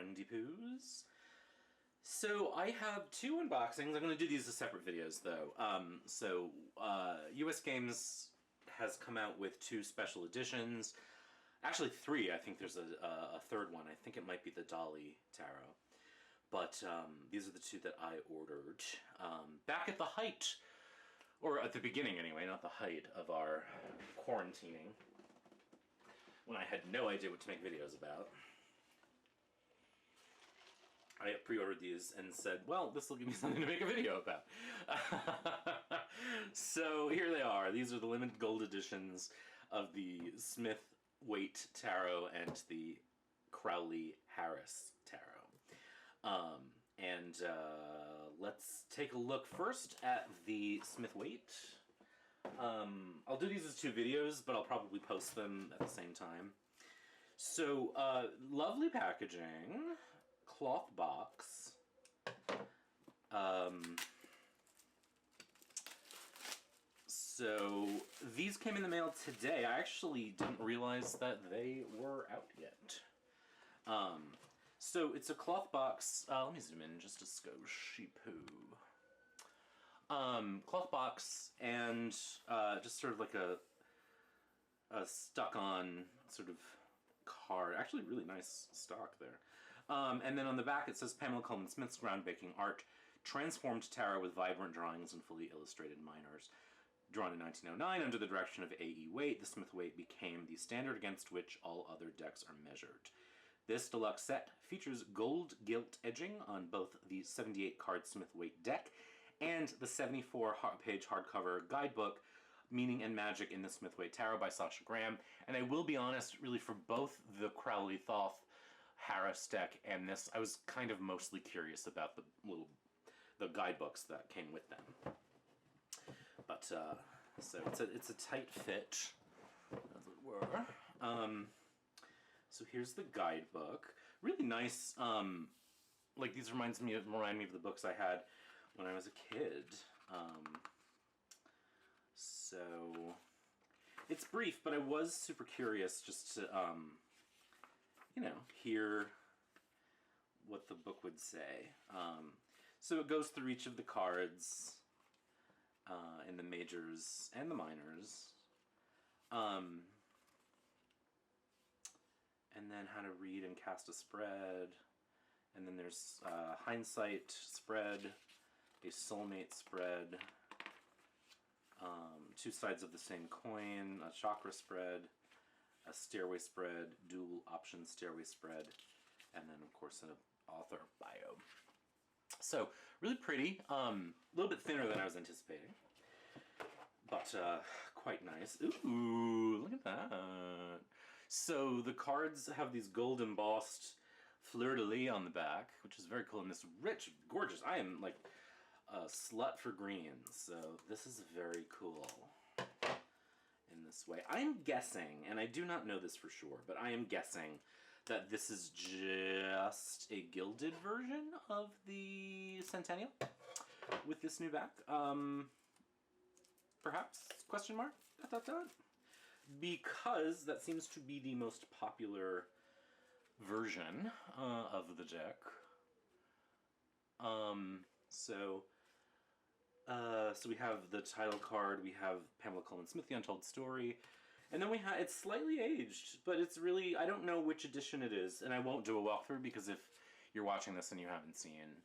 friendly poos. So I have two unboxings. I'm going to do these as separate videos though. US Games has come out with two special editions. Actually three, I think there's a third one. I think it might be the Dolly Tarot. But these are the two that I ordered back at the height, or at the beginning anyway, not the height of our quarantining, when I had no idea what to make videos about. I pre-ordered these and said, well, this will give me something to make a video about. So here they are. These are the limited gold editions of the Smith-Waite Tarot and the Crowley-Harris Tarot. Let's take a look first at the Smith-Waite. I'll do these as two videos, but I'll probably post them at the same time. So, lovely packaging, cloth box. So, these came in the mail today. I actually didn't realize that they were out yet. So it's a cloth box. Let me zoom in just a skosh poo. Cloth box and just sort of like a stuck-on sort of card. Actually, really nice stock there. And then on the back it says Pamela Colman Smith's groundbreaking art, transformed tarot with vibrant drawings and fully illustrated minors. Drawn in 1909 under the direction of A.E. Waite, the Smith-Waite became the standard against which all other decks are measured. This deluxe set features gold gilt edging on both the 78-card Smith-Waite deck and the 74-page hardcover guidebook, Meaning and Magic in the Smith-Waite Tarot by Sasha Graham. And I will be honest, really, for both the Crowley-Harris deck and this, I was kind of mostly curious about the guidebooks that came with them. But, so it's a tight fit, as it were. So here's the guidebook. Really nice, like these remind me of the books I had when I was a kid. So it's brief, but I was super curious just to, you know, hear what the book would say. So it goes through each of the cards in the majors and the minors. And then how to read and cast a spread. And then there's hindsight spread, a soulmate spread, two sides of the same coin, a chakra spread, a stairway spread, dual option stairway spread, and then of course an author bio. So really pretty, a little bit thinner than I was anticipating, but quite nice. Ooh, look at that. So the cards have these gold embossed fleur-de-lis on the back, which is very cool, and this rich, gorgeous, I am like a slut for greens, so this is very cool in this way. I'm guessing, and I do not know this for sure, but I am guessing that this is just a gilded version of the Centennial with this new back. Perhaps? Question mark? ... Because that seems to be the most popular version of the deck. So we have the title card, we have Pamela Colman Smith, The Untold Story, and then we have, it's slightly aged, but it's really, I don't know which edition it is, and I won't do a walkthrough because if you're watching this and you haven't seen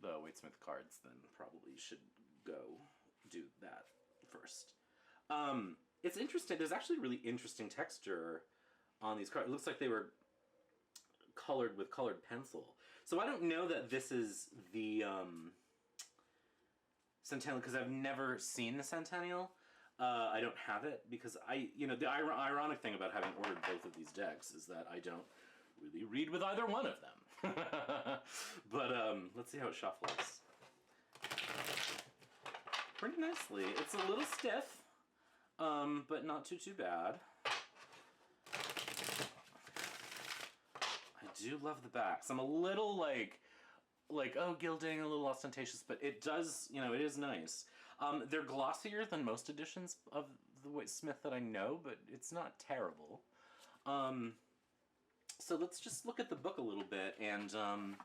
the Waite-Smith cards, then probably you should go do that first. It's interesting. There's actually really interesting texture on these cards. It looks like they were colored with colored pencil. So I don't know that this is the Centennial, because I've never seen the Centennial. I don't have it because the ironic thing about having ordered both of these decks is that I don't really read with either one of them. But let's see how it shuffles. Pretty nicely. It's a little stiff. But not too bad. I do love the backs. I'm a little like, oh, gilding, a little ostentatious, but it does, it is nice. They're glossier than most editions of the Waite-Smith that I know, but it's not terrible. So let's just look at the book a little bit and and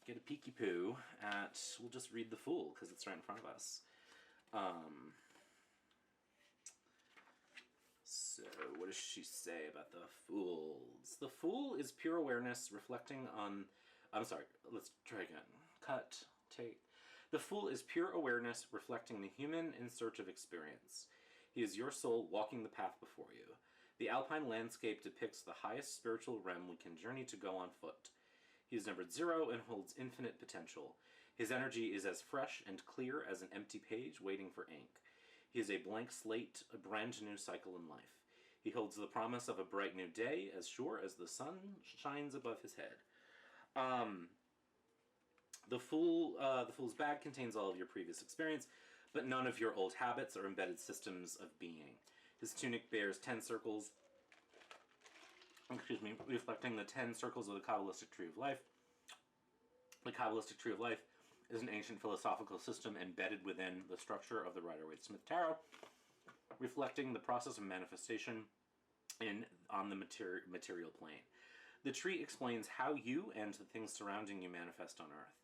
get a peeky poo at, we'll just read The Fool, because it's right in front of us. So, what does she say about the Fools? The Fool is pure awareness reflecting on... I'm sorry, let's try again. Cut, take. The Fool is pure awareness reflecting the human in search of experience. He is your soul walking the path before you. The alpine landscape depicts the highest spiritual realm we can journey to go on foot. He is numbered 0 and holds infinite potential. His energy is as fresh and clear as an empty page waiting for ink. He is a blank slate, a brand new cycle in life. He holds the promise of a bright new day, as sure as the sun shines above his head. The Fool's bag contains all of your previous experience, but none of your old habits or embedded systems of being. His tunic bears 10 circles, reflecting the 10 circles of the Kabbalistic Tree of Life. The Kabbalistic Tree of Life is an ancient philosophical system embedded within the structure of the Rider-Waite-Smith tarot, reflecting the process of manifestation on the material plane. The tree explains how you and the things surrounding you manifest on Earth.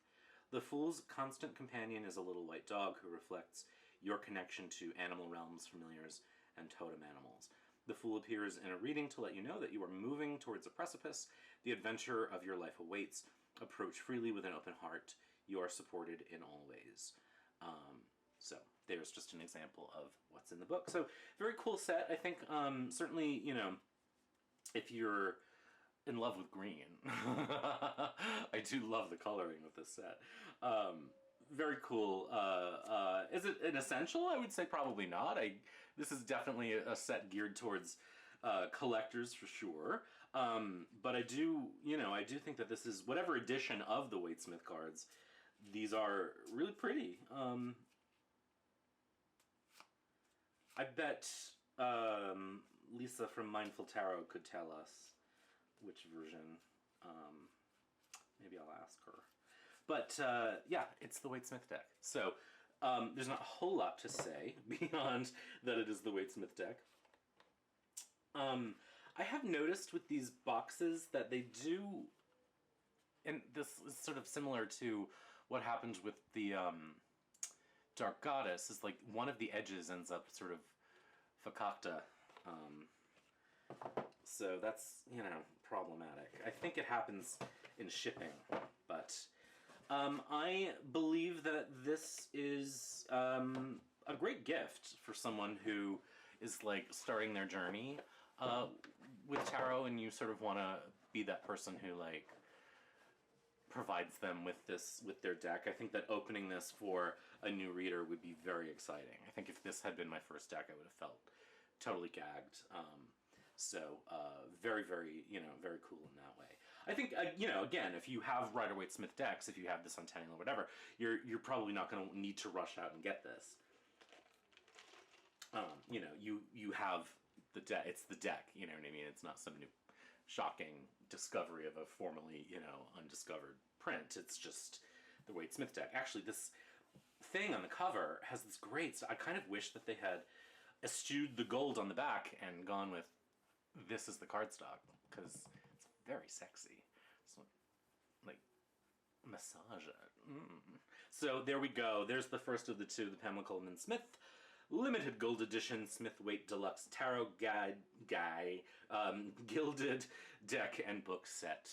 The Fool's constant companion is a little white dog who reflects your connection to animal realms, familiars, and totem animals. The Fool appears in a reading to let you know that you are moving towards a precipice. The adventure of your life awaits. Approach freely with an open heart. You are supported in all ways. So there's just an example of what's in the book. So very cool set. I think certainly, you know, if you're in love with green, I do love the coloring of this set. Very cool. Is it an essential? I would say probably not. This is definitely a set geared towards collectors for sure. But I do think that this is, whatever edition of the Waite-Smith cards, these are really pretty. I bet Lisa from Mindful Tarot could tell us which version. Maybe I'll ask her. But yeah, it's the Waite-Smith deck. So there's not a whole lot to say beyond that it is the Waite-Smith deck. I have noticed with these boxes that they do, and this is sort of similar to what happens with the Dark Goddess, is like one of the edges ends up sort of fakakta. So that's, you know, problematic. I think it happens in shipping, but I believe that this is a great gift for someone who is like starting their journey with tarot, and you sort of want to be that person who like provides them with their deck. I think that opening this for a new reader would be very exciting. I think if this had been my first deck, I would have felt totally gagged. So very, very, you know, very cool in that way. I think, you know, again, if you have Rider-Waite-Smith decks, if you have the Centennial or whatever, you're probably not going to need to rush out and get this. You know, you have the deck. It's the deck, you know what I mean? It's not some new shocking discovery of a formerly, you know, undiscovered print. It's just the Waite-Smith deck. Actually, this thing on the cover has this great... I kind of wish that they had eschewed the gold on the back and gone with this is the cardstock, because it's very sexy. So, like, massage it. So there we go. There's the first of the two, the Pamela Coleman Smith limited gold edition Smith-Waite Deluxe Tarot Guide gilded deck and book set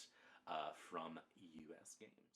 from US Games.